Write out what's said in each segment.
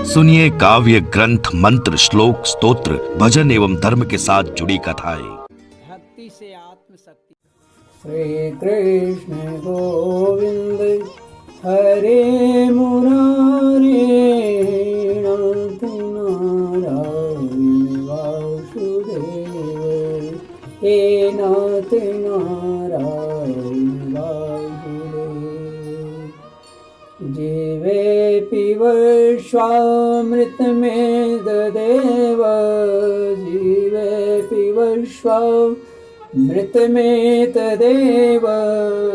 सुनिए काव्य ग्रंथ, मंत्र, श्लोक, स्तोत्र, भजन एवं धर्म के साथ जुड़ी कथाएं। भक्ति से आत्मशक्ति। श्री कृष्ण गोविंद हरे मुरारे नाथ नारायण वासुदेव, हे नाथ नारायण वासुदेव। जीवे पिबश्वामृत में ददेव, जीवे पिबश्वामृत में तदेव,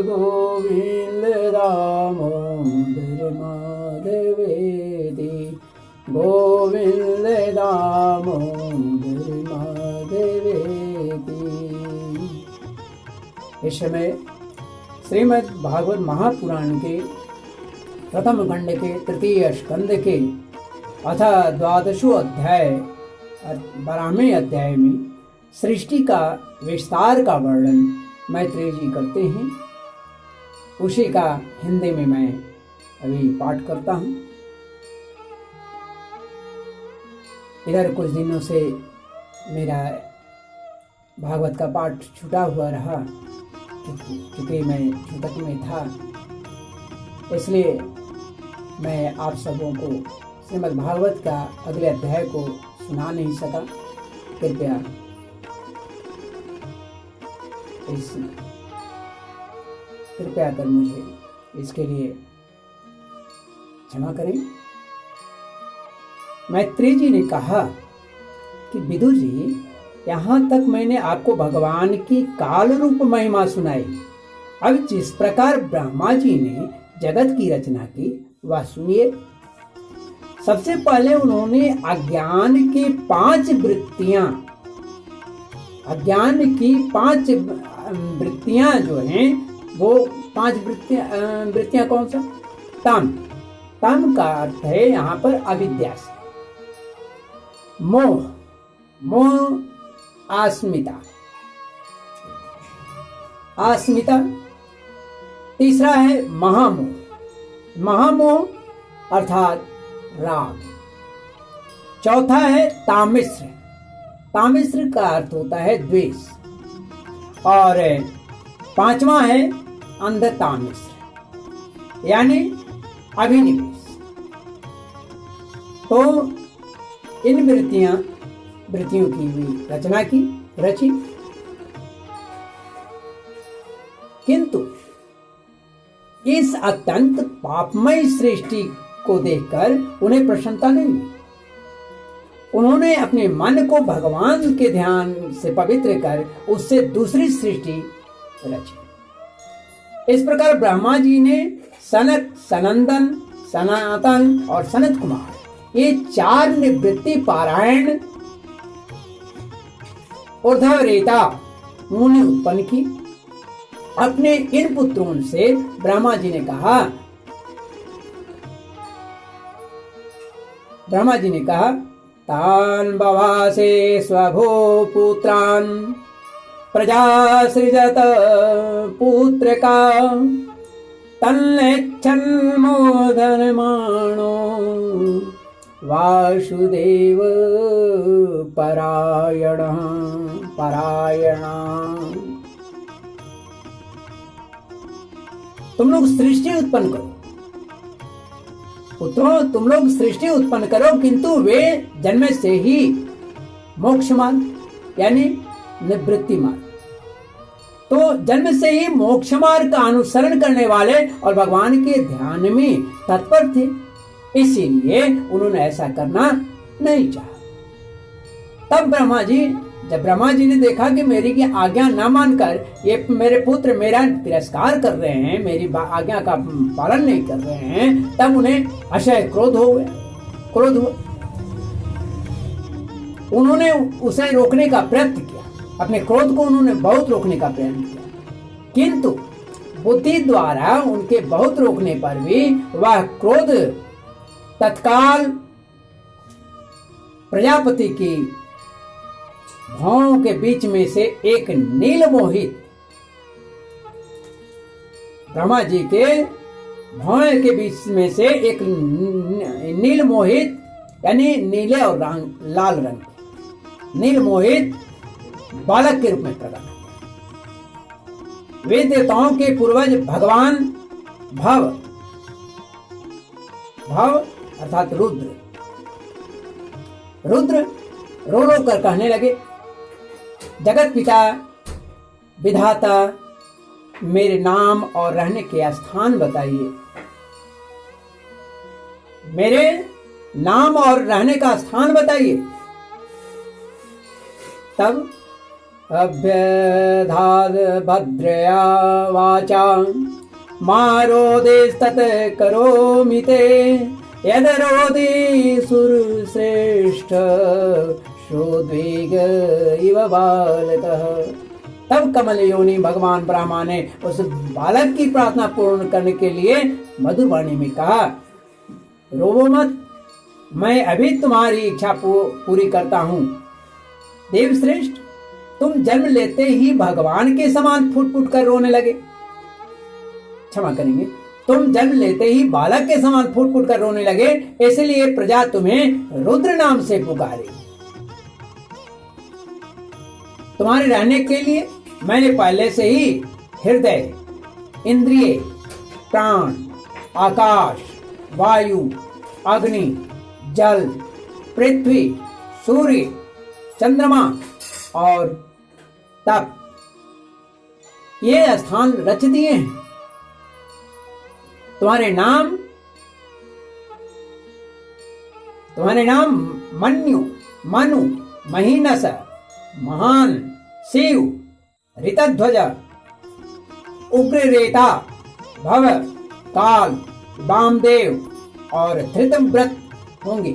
गोविंद दामोदर माधवेति, गोविंद दामोदर माधवेति। इस समय श्रीमद् भागवत महापुराण के प्रथम खंड के तृतीय स्कंद के अथ 12वां अध्याय 12वें अध्याय में सृष्टि का विस्तार का वर्णन मैत्रेय जी करते हैं। उसी का हिंदी में मैं अभी पाठ करता हूँ। इधर कुछ दिनों से मेरा भागवत का पाठ छूटा हुआ रहा, क्योंकि मैं छूटक में था, इसलिए मैं आप सबों को श्रीमद् भागवत का अगले अध्याय को सुना नहीं सका। कृपया कर मुझे इसके लिए क्षमा करें। मैत्रेय जी ने कहा कि विदुर जी, यहाँ तक मैंने आपको भगवान की काल रूप महिमा सुनाई। अब जिस प्रकार ब्रह्मा जी ने जगत की रचना की वह सुनिए। सबसे पहले उन्होंने अज्ञान की 5 वृत्तियां जो हैं, वो 5 वृत्तियां कौन सा? तम का अर्थ है यहाँ पर अविद्या से। मोह, अस्मिता। तीसरा है महामोह अर्थात राग। चौथा है तामिश्र का अर्थ होता है द्वेष। और 5वां है अंधतामिश्र यानी अभिनिवेश। तो इन वृत्तियों की भी रचना रची, किंतु इस अत्यंत पापमय सृष्टि को देखकर उन्हें प्रसन्नता नहीं हुई। उन्होंने अपने मन को भगवान के ध्यान से पवित्र कर उससे दूसरी सृष्टि रची। इस प्रकार ब्रह्मा जी ने सनक, सनंदन, सनातन और सनत कुमार, ये 4 निवृत्ति पारायण ऊर्ध्वरेता मुनि उत्पन्न की। अपने इन पुत्रों से ब्रह्मा जी ने कहा तान बवासे स्वभो पुत्रान प्रजा सृजत पुत्र का तन्नेच्छन् मोदनमाणो वासुदेव परायण। तुम लोग सृष्टि उत्पन्न करो, पुत्रों, तुम लोग सृष्टि उत्पन्न करो, किंतु वे जन्म से ही मोक्ष मार्ग यानी निवृत्ति मार्ग, तो जन्म से ही मोक्ष मार्ग का अनुसरण करने वाले और भगवान के ध्यान में तत्पर थे, इसीलिए उन्होंने ऐसा करना नहीं चाहा। तब जब ब्रह्मा जी ने देखा कि मेरी की आज्ञा न मानकर ये मेरे पुत्र मेरा तिरस्कार कर रहे हैं, मेरी आज्ञा का पालन नहीं कर रहे हैं, तब उन्हें अशय क्रोध हुआ। उन्होंने उसे रोकने का प्रयत्न किया, अपने क्रोध को उन्होंने बहुत रोकने का प्रयत्न किया, किंतु बुद्धि द्वारा उनके बहुत रोकने पर भी वह क्रोध तत्काल प्रजापति की भौं के बीच में से एक नील मोहित, ब्रह्मा जी के भौं के बीच में से एक नील मोहित यानी नीले और लाल रंग के, नील मोहित बालक के रूप में प्रकट हुए। वे देवताओं के पूर्वज भगवान भव अर्थात रुद्र रो रो कर कहने लगे, जगत पिता विधाता, मेरे नाम और रहने के स्थान बताइए। मेरे नाम और रहने का स्थान बताइए। तब अभ्यधाद भद्रया वाचा मारोदेस्तत करोमि ते यदरोदे सुरश्रेष्ठ श्रोद्वेग इव बालकः। तब कमल योनि भगवान ब्रह्मा ने उस बालक की प्रार्थना पूर्ण करने के लिए मधुर वाणी में कहा, रोवो मत, मैं अभी तुम्हारी इच्छा पूरी करता हूँ। देवश्रेष्ठ, तुम जन्म लेते ही भगवान के समान फूट फूट कर रोने लगे। क्षमा करेंगे, तुम जन्म लेते ही बालक के समान फूट फूट कर रोने लगे, इसलिए प्रजा तुम्हें रुद्र नाम से पुकारे। तुम्हारे रहने के लिए मैंने पहले से ही हृदय, इंद्रिय, प्राण, आकाश, वायु, अग्नि, जल, पृथ्वी, सूर्य, चंद्रमा और तप ये स्थान रच दिए हैं। तुम्हारे नाम मन्यु, मनु, महीनस, महान, शिव, ऋतध्वज, उग्ररेता, भव, काल, वामदेव और धृतव्रत होंगे।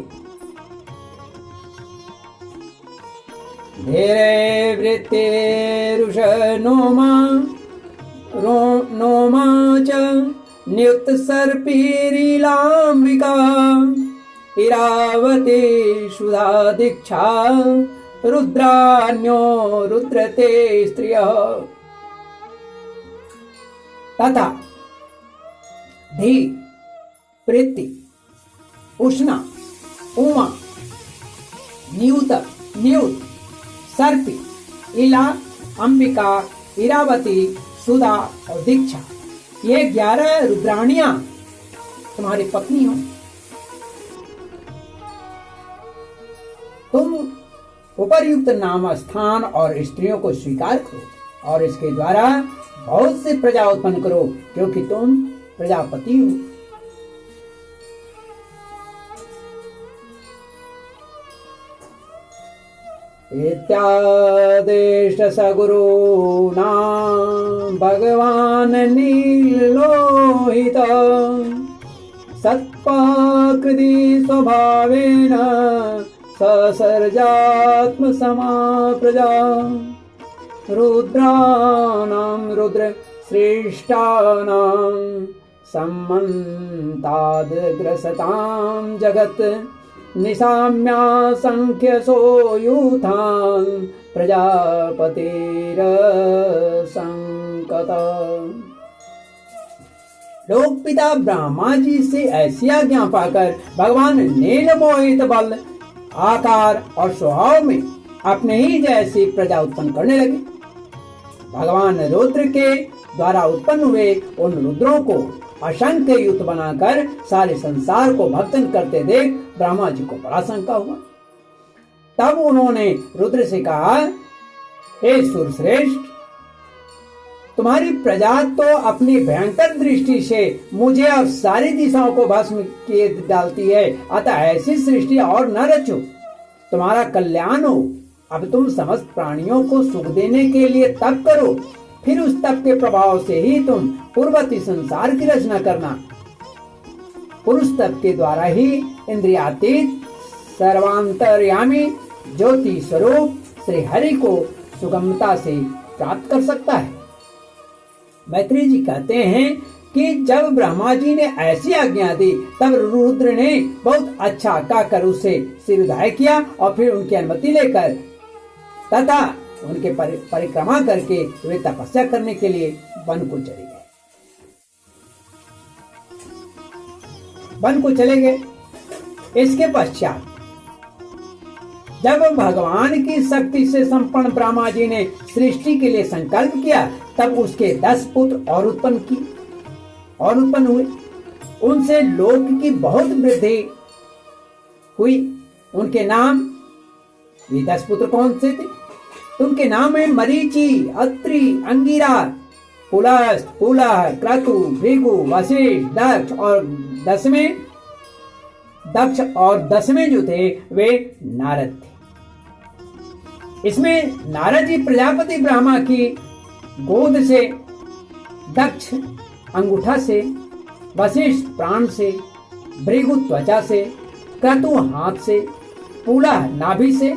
धीरे वृत्तिरुष नोमा च नियुक्त सर्पीरीलाम्बिका इरावती सुधा दीक्षा रुद्रान्यो रुद्रते स्त्रियः। तथा धी, प्रीति, उष्णा, उमा, नियुत, सर्पी, इला, अंबिका, इरावती, सुधा और दीक्षा, ये 11 रुद्राणियां तुम्हारी पत्नी हो। तुम उपर्युक्त नाम स्थान और स्त्रियों को स्वीकार करो और इसके द्वारा बहुत से प्रजा उत्पन्न करो, क्योंकि तुम प्रजापति हो। इत्यादेश सगुरूणां भगवान् नीलोहित सत्पाकृति स्वभावेन ससर्जात्मसमा प्रजा रुद्राणां रुद्र श्रेष्ठानां सम्मन्ताद्ग्रसतां जगत् निशाम्या संख्य सोयूथान प्रजापतिर संकत। लोक पिता ब्रह्मा जी से ऐसी आज्ञा पाकर भगवान नील मोहित बल, आकार और स्वभाव में अपने ही जैसी प्रजा उत्पन्न करने लगे। भगवान रुद्र के द्वारा उत्पन्न हुए उन रुद्रों को असंख्य युक्त बनाकर सारे संसार को भक्तन करते देख ब्रह्मा जी को बड़ा शंका हुआ। तब उन्होंने रुद्र से कहा, हे सुरश्रेष्ठ, तुम्हारी प्रजा तो अपनी भयंकर दृष्टि से मुझे और सारी दिशाओं को भस्म किए डालती है, अतः ऐसी सृष्टि और न रचो, तुम्हारा कल्याण हो। अब तुम समस्त प्राणियों को सुख देने के लिए तप करो, फिर उस तप के प्रभाव से ही तुम पूर्ववर्ती संसार की रचना करना। पुरुष तप के द्वारा ही इंद्रियातीत सर्वांतर्यामी ज्योति स्वरूप श्री हरि को सुगमता से प्राप्त कर सकता है। मैत्री जी कहते हैं कि जब ब्रह्मा जी ने ऐसी आज्ञा दी तब रुद्र ने बहुत अच्छा कहकर उसे सिरधाय किया और फिर उनकी अनुमति लेकर तथा उनके परिक्रमा करके वे तपस्या करने के लिए वन को चले गए। वन को चले गए। इसके पश्चात जब भगवान की शक्ति से संपन्न ब्रह्मा जी ने सृष्टि के लिए संकल्प किया, तब उसके 10 पुत्र और उत्पन्न हुए। उनसे लोक की बहुत वृद्धि हुई। उनके नाम, ये 10 पुत्र कौन से थे? तो उनके नाम है मरीचि, अत्रि, अंगिरा, पुलस्त्य, पुलह, क्रतु, भृगु, वशिष्ठ, दक्ष और दसवें जो थे वे नारद थे। इसमें नारद जी प्रजापति ब्रह्मा की गोद से, दक्ष अंगूठा से, वशिष्ठ प्राण से, भृगु त्वचा से, क्रतु हाथ से, पुलह नाभि से,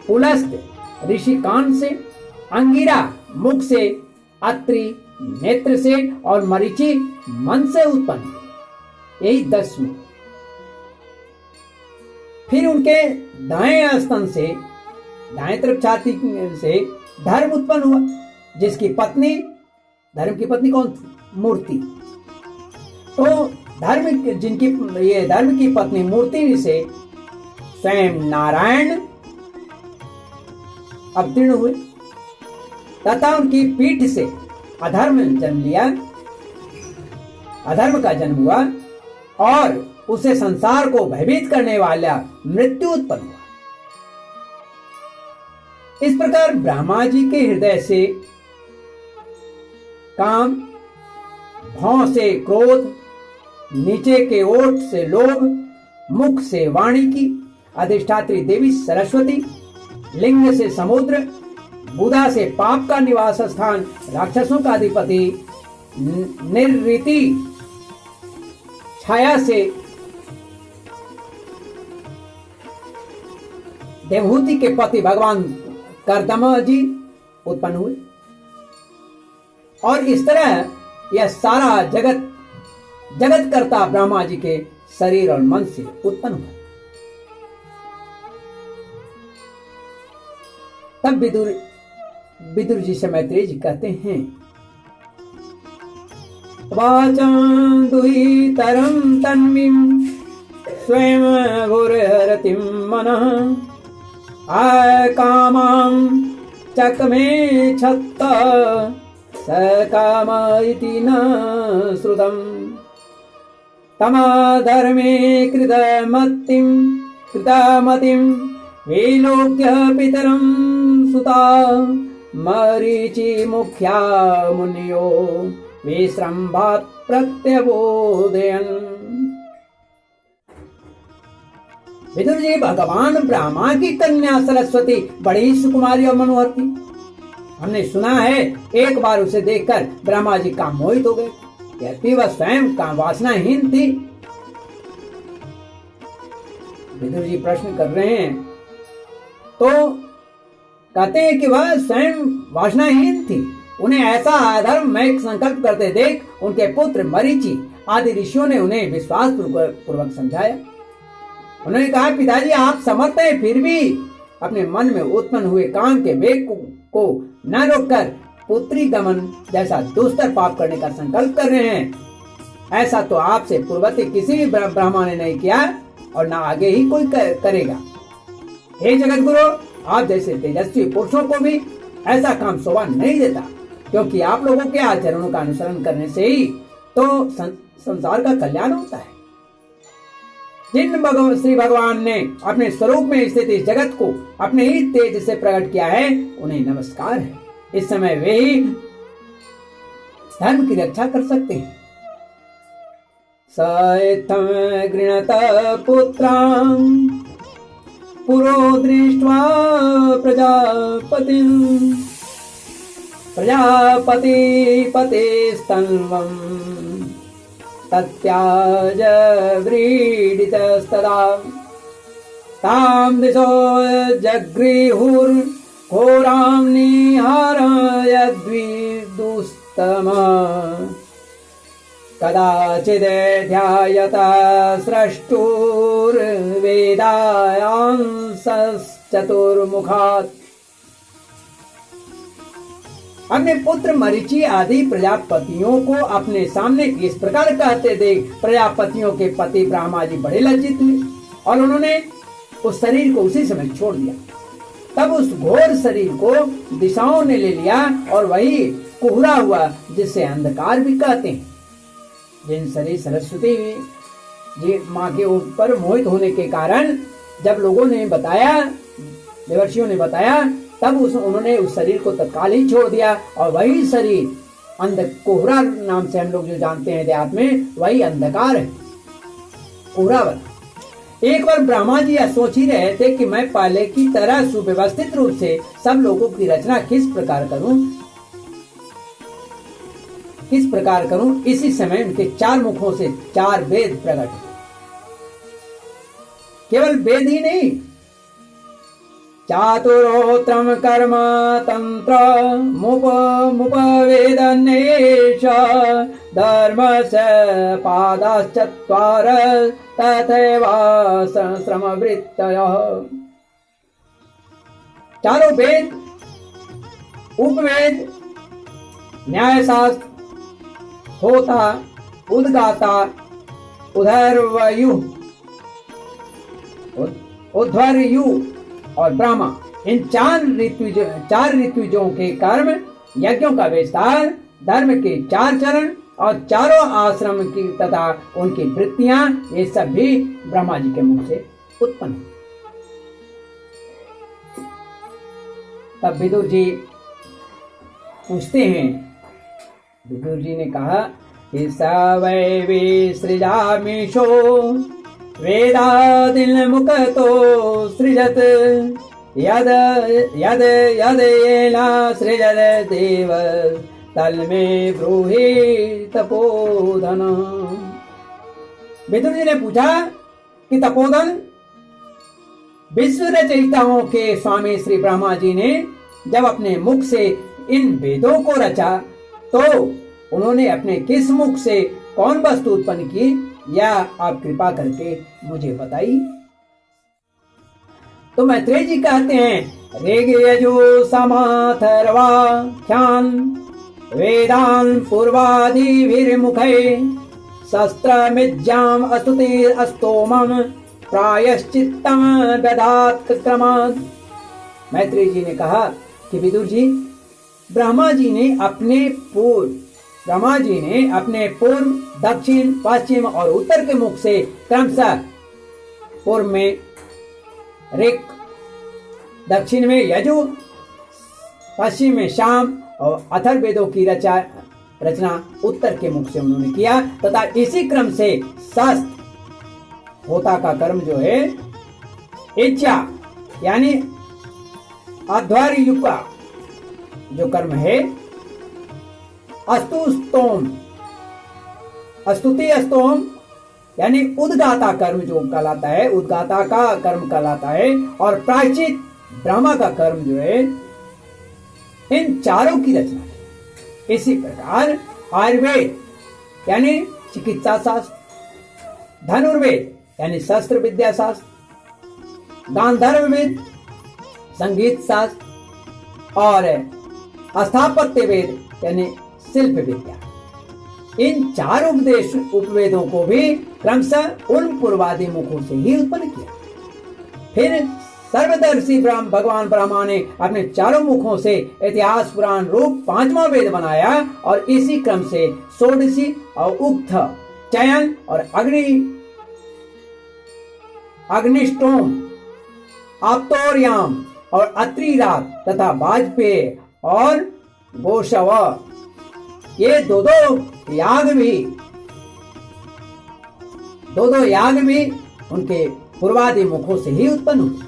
पुलस्त्य ऋषि कान से, अंगिरा मुख से, अत्रि नेत्र से और मरीचि मन से उत्पन्न हुए। यही 10 मुख। फिर उनके दाएं स्तन से, दाएं तरफ छाती से धर्म उत्पन्न हुआ, जिसकी पत्नी, धर्म की पत्नी कौन थी? मूर्ति। तो धर्म की पत्नी मूर्ति से स्वयं नारायण अवतीर्ण हुए तथा उनकी पीठ से अधर्म जन्म लिया, अधर्म का जन्म हुआ और उसे संसार को भयभीत करने वाला मृत्यु उत्पन्न हुआ। इस प्रकार ब्रह्मा जी के हृदय से काम, भौं से क्रोध, नीचे के ओठ से लोभ, मुख से वाणी की अधिष्ठात्री देवी सरस्वती, लिंग से समुद्र, बुधा से पाप का निवास स्थान, राक्षसों का अधिपति, निर्ऋति छाया से देवहूति के पति भगवान कर्दमा जी उत्पन्न हुए। और इस तरह यह सारा जगत कर्ता ब्रह्मा जी के शरीर और मन से उत्पन्न हुआ। तब विदुर जी से मैत्रेय जी कहते हैं, वाचं दुहितरं तन्वीं स्वयं गुरुहरतिं मनः आकामां चक्मे छत्त सकाम इति न श्रुतम् तमाधर्मे कृतमतिं विलोक्य पितरं सुता मरीचि मुख्या मुनियो विश्रम्भात् प्रत्यबोधयन्। विदुर जी, भगवान ब्रह्मा की कन्या सरस्वती बड़ी सुकुमारी और मनोहर थी। हमने सुना है एक बार उसे देखकर ब्रह्मा जी काम मोहित हो गए। कहती वह स्वयं काम वासनाहीन थी। विदुर जी प्रश्न कर रहे हैं तो कहते हैं कि वह स्वयं वासनाहीन थी। उन्हें ऐसा अधर्म में संकल्प करते देख उनके पुत्र मरीचि आदि ऋषियों ने उन्हें विश्वास पूर्वक समझाया। उन्होंने कहा, पिताजी आप समर्थ हैं, फिर भी अपने मन में उत्पन्न हुए काम के वेग को न रोककर पुत्री गमन जैसा दुस्तर पाप करने का संकल्प कर रहे हैं। ऐसा तो आपसे पूर्ववर्ती किसी भी ब्राह्मण ने नहीं किया और न आगे ही कोई करेगा। हे जगत गुरु, आप जैसे तेजस्वी पुरुषों को भी ऐसा काम शोभा नहीं देता, क्योंकि आप लोगों के आचरणों का अनुसरण करने से ही तो संसार का कल्याण होता है। जिन श्री भगवान ने अपने स्वरूप में स्थित इस जगत को अपने ही तेज से प्रकट किया है, उन्हें नमस्कार है। इस समय वे ही धर्म की रक्षा कर सकते हैं। सैथम गृणत पुत्रां पुरो दृष्ट्वा प्रजापतिस्तन्वं तत्याज व्रीडितस्तदा तां दिशो जगृहुर्घोरां निहारयद्विदुस्तम कदाचिद् स्रष्टुर्वेदायांसश्चतुर्मुखात्। अपने पुत्र मरीचि आदि प्रजापतियों को अपने सामने इस प्रकार कहते देख प्रजापतियों के पति ब्रह्मा जी बड़े लज्जित हुए और उन्होंने उस शरीर को उसी समय छोड़ दिया। तब उस घोर शरीर को दिशाओं ने ले लिया और वही कोहरा हुआ जिसे अंधकार भी कहते हैं। जिन शरीर सरस्वती जी माँ के ऊपर मोहित होने के कारण जब लोगों ने बताया, देवर्षियों ने बताया, तब उन्होंने उस शरीर को तत्काल ही छोड़ दिया और वही शरीर कोहरा नाम से हम लोग जो जानते हैं देहात में, वही अंधकार है, कोहरा वाला। एक बार ब्रह्मा जी यह सोच ही रहे थे कि मैं पहले की तरह सुव्यवस्थित रूप से सब लोगों की रचना किस प्रकार करूं। इसी समय उनके 4 मुखों से 4 वेद प्रकट हुए। केवल वेद ही नहीं, चातुरोत्रम कर्म तंत्र मुपवेदन्नेश धर्म से पादाश्चत्वार तथैवा श्रम वृत्तयः। चारों वेद, उपवेद, न्यायशास्त्र, होता, उद्गाता, उध्वर्यु और ब्रह्मा, इन 4 ऋतुजों के कर्म, यज्ञों का विस्तार, धर्म के 4 चरण और चारों आश्रम की तथा उनकी वृत्तियां, ये सब भी ब्रह्मा जी के मुख से उत्पन्न हुई। तब विदुर जी पूछते हैं, विदुर जी ने कहा कि स वै विसृजामीशो वेदादिन्मुखतो सृजत यद यद यदेना सृजत देव तन्मे ब्रूहि तपोधन। विदुर जी ने पूछा कि तपोधन, विश्व रचयिताओं के स्वामी श्री ब्रह्मा जी ने जब अपने मुख से इन वेदों को रचा तो उन्होंने अपने किस मुख से कौन वस्तु उत्पन्न की, या आप कृपा करके मुझे बताइए। तो मैत्रेय जी कहते हैं, ऋग यजु समाथर्वाख्यान वेदान पूर्वादिभिर्मुखे शस्त्रमिज्याम अस्तुति अस्तोमम प्रायश्चित्तम ददात क्रमात्। मैत्रेय जी ने कहा कि विदुर जी, ब्रह्मा जी ने अपने पूर्व, दक्षिण, पश्चिम और उत्तर के मुख से क्रमशः पूर्व में ऋक्, दक्षिण में यजु, पश्चिम में साम और अथर्ववेदों की रचना उत्तर के मुख से उन्होंने किया, तथा इसी क्रम से शस्त्र, होता का कर्म जो है, इच्छा यानी अध्वर्युक्ता जो कर्म है, स्तुति स्तोम यानी उद्गाता कर्म जो कहलाता है, उद्गाता का कर्म कहलाता है, और प्रायश्चित ब्रह्मा का कर्म जो है, इन चारों की रचना है। इसी प्रकार आयुर्वेद यानी चिकित्सा शास्त्र, धनुर्वेद यानी शस्त्र विद्या शास्त्र, गांधर्ववेद संगीत शास्त्र और स्थापत्य वेद यानी शिल्प विद्या, इन 4 उपवेदों को भी क्रमशः उन पूर्वादि मुखों से ही उत्पन्न किया। फिर सर्वदर्शी भगवान ब्रह्मा ने अपने 4 मुखों से इतिहास पुराण रूप 5वां वेद बनाया और इसी क्रम से षोडशी और उक्त, चयन और अग्निष्टोम, आप्तोर्याम और अत्रिराग तथा वाजपेय और गोशव, ये दो याग भी उनके पूर्वादि मुखों से ही उत्पन्न हुए।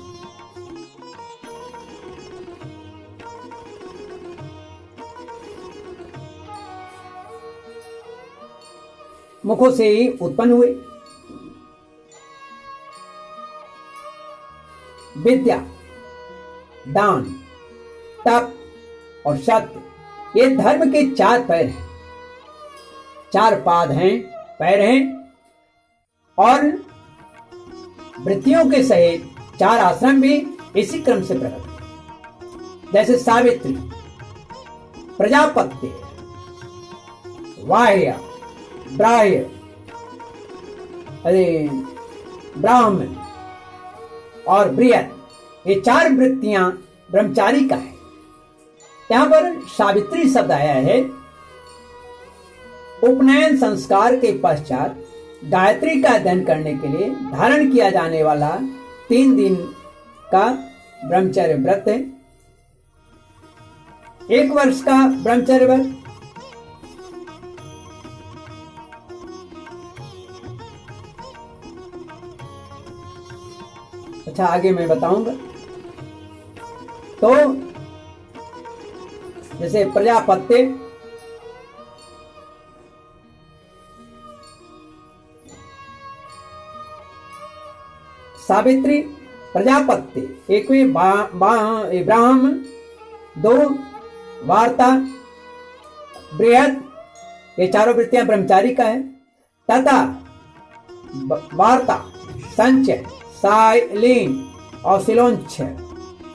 मुखों से ही उत्पन्न हुए। विद्या, दान, तप और सत्य, ये धर्म के 4 पैर हैं, 4 पाद हैं, पैर हैं, और वृत्तियों के सहित 4 आश्रम भी इसी क्रम से प्रकट हैं। जैसे सावित्री, प्रजापत्य, वाह्य, ब्राह्य, ब्राह्मण और बृहत, ये 4 वृत्तियां ब्रह्मचारी का है। यहां पर सावित्री शब्द आया है। उपनयन संस्कार के पश्चात गायत्री का अध्ययन करने के लिए धारण किया जाने वाला 3 दिन का ब्रह्मचर्य व्रत है। 1 वर्ष का ब्रह्मचर्य व्रत, अच्छा आगे मैं बताऊंगा। तो जैसे प्रजापत्य, सावित्री, प्रजापत्य, 1वें ब्राह्मण, 2 वार्ता, बृहत, ये चारों वृत्तियां ब्रह्मचारी का है, तथा वार्ता, संचय, साइलीन और सिलोंच,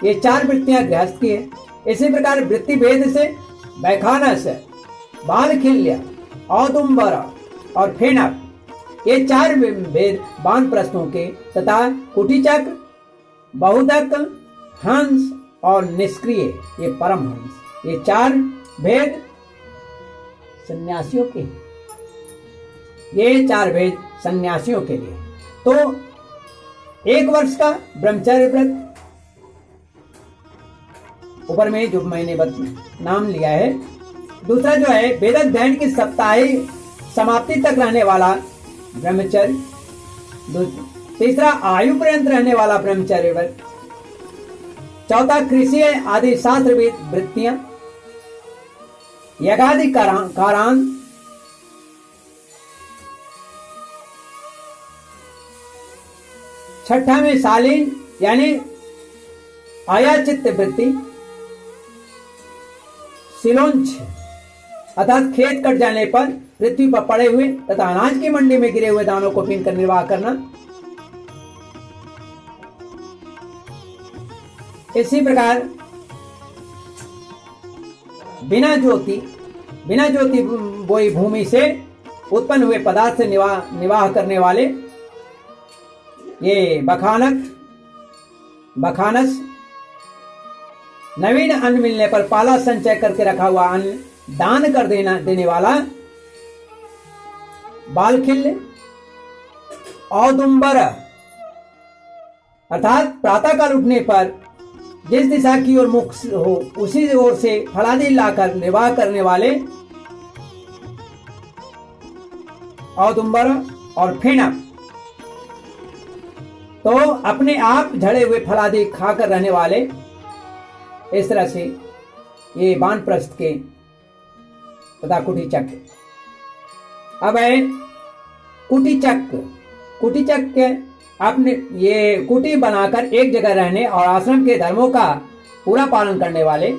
ये 4 वृत्तियां गृहस्थ की है। इसी प्रकार वृत्ति भेद से वैखानस, बालखिल्य, औदुंबर और फेनक, ये 4 भेद वानप्रस्थों के तथा कुटीचक, बहुदक, हंस और निष्क्रिय, ये परमहंस, ये 4 भेद सन्यासियों के, ये 4 भेद सन्यासियों के लिए। तो 1 वर्ष का ब्रह्मचर्य व्रत, ऊपर में जो मैंने नाम लिया है। दूसरा जो है वेद अध्ययन की साप्ताहिक समाप्ति तक रहने वाला ब्रह्मचर्य। तीसरा आयु पर्यंत रहने वाला ब्रह्मचर्य व्रत। चौथा कृषि आदि शास्त्रविद वृत्तियां, यज्ञादि कारांत, छठा में शालीन यानी आयाचित वृत्ति, सिलोंच अर्थात खेत कट जाने पर पृथ्वी पर पड़े हुए तथा अनाज की मंडी में गिरे हुए दानों को बीनकर निर्वाह करना। इसी प्रकार बिना ज्योति बोई भूमि से उत्पन्न हुए पदार्थ से निवाह करने वाले ये बखानस, नवीन अन्न मिलने पर पाला संचय करके रखा हुआ अन्न दान कर देने वाला बालखिल्य, औदुंबर अर्थात प्रातःकाल उठने पर जिस दिशा की ओर मुख हो उसी ओर से फलादि लाकर निर्वाह करने वाले औदुंबर और फेनक, तो अपने आप झड़े हुए फलादि खाकर रहने वाले। इस तरह से ये वानप्रस्थ के तथा कुटीचक। अब है कुटीचक के अपने ये कुटी बनाकर एक जगह रहने और आश्रम के धर्मों का पूरा पालन करने वाले।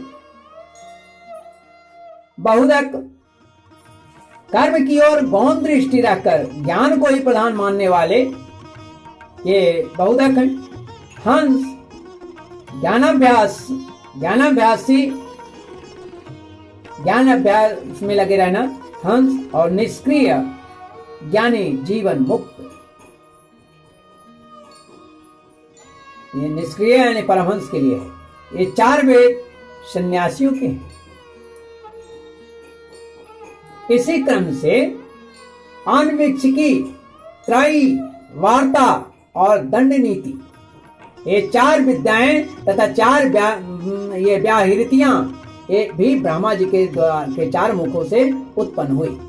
बहुदक कर्म की ओर गौण दृष्टि रखकर ज्ञान को ही प्रधान मानने वाले ये बहुदक हैं। हंस ज्ञान अभ्यास में लगे रहना, हंस। और निष्क्रिय ज्ञानी जीवन मुक्त, ये निष्क्रिय यानी परमहंस के लिए है। ये 4 वेद सन्यासियों के हैं। इसी क्रम से आन्वीक्षिकी, त्रयी, वार्ता और दंड नीति, ये 4 विद्याएं तथा 4 ये व्याहृतियां ये भी ब्रह्मा जी के 4 मुखों से उत्पन्न हुई।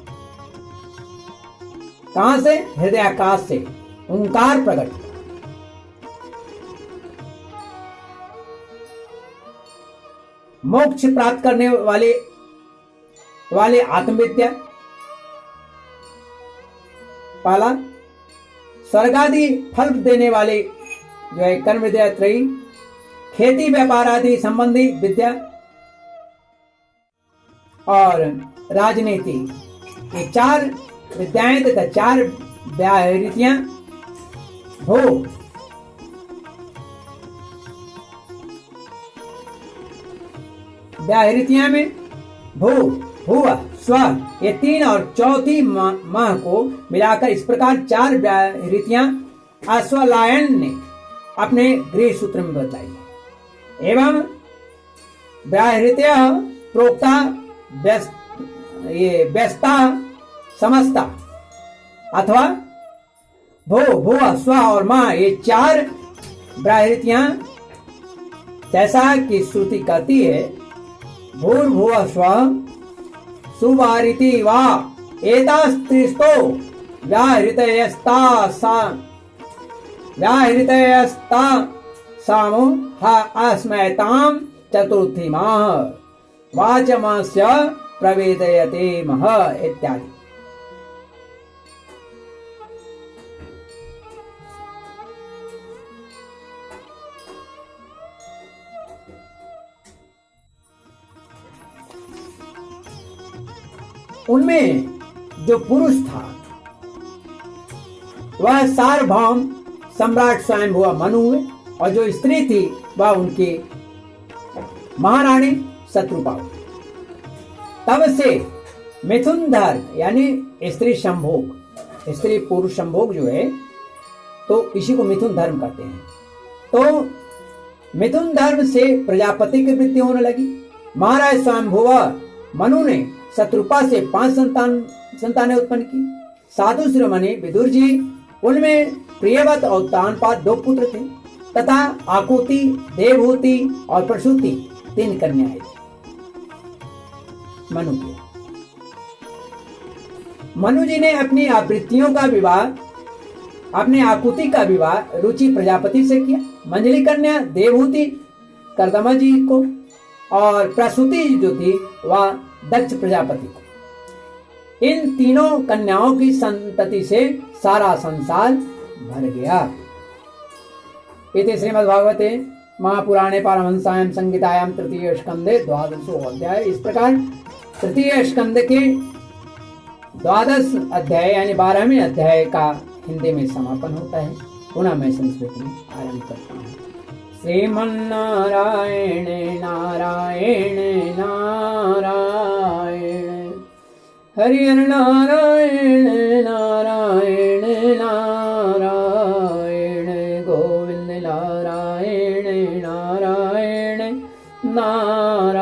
कहां से? हृदयाकाश से ओंकार प्रकट। मोक्ष प्राप्त करने वाले आत्मविद्या पाला, स्वर्गादि फल देने वाले जो है कर्म विद्या त्रयी, खेती व्यापार आदि संबंधी विद्या और राजनीति, ये 4 विद्याएं तथा 4 व्याहृतियां। भोग व्याहृतियां में भू, भुव, स्व, ये 3 और चौथी माह को मिलाकर इस प्रकार 4 व्याहृतियां अश्वलायन ने अपने गृह सूत्र में बताई है। एवं व्याहृत्य प्रोक्ता व्यस्ता समस्ता अथवा भो भू स्व और माँ, ये 4 व्याहृतियां जैसा कि श्रुति कहती है भूर्भुवः स्वः सुवारिति वा एतास्त्रिस्तो व्याहृतयस्ता सामो हा अस्मैतां चतुर्थीमाः वाचमस्य प्रवेदयते मह इत्यादि। उनमें जो पुरुष था वह सार्वभौम सम्राट स्वयंभुव मनु हुए और जो स्त्री थी वह उनकी महारानी शत्रुपा हुई। तब से मिथुन धर्म यानी स्त्री संभोग, स्त्री पुरुष संभोग जो है तो इसी को मिथुन धर्म कहते हैं। तो मिथुन धर्म से प्रजापति की वृद्धि होने लगी। महाराज स्वयंभुव मनु ने शत्रुपा से 5 संतानें उत्पन्न की। साधु शिरोमणि विदुर जी, उनमें प्रियवत और तानपाद 2 पुत्र थे तथा आकुति, देवहूति और प्रसूति 3 कन्याएं थी मनु के। मनु जी ने अपनी आवृत्तियों का विवाह, अपने आकुति का विवाह रुचि प्रजापति से किया। मंजली कन्या देवहूति कर्दमा जी को और प्रसूति जो थी वह दक्ष प्रजापति को। इन तीनों कन्याओं की संतति से सारा संसार भर गया। इति श्रीमद्भागवते महापुराणे पारमहंस्याम संहितायाम तृतीय स्कंदे 12वां अध्याय। इस प्रकार तृतीय स्कंद के 12 अध्याय यानी 12वें अध्याय का हिंदी में समापन होता है। पुनः मैं संस्कृत में आरंभ करता हूँ। श्रीमन्नारायण नारायण नारायण हरि नारायण नारायण नारायण गोविंद नारायण नारायण नारायण।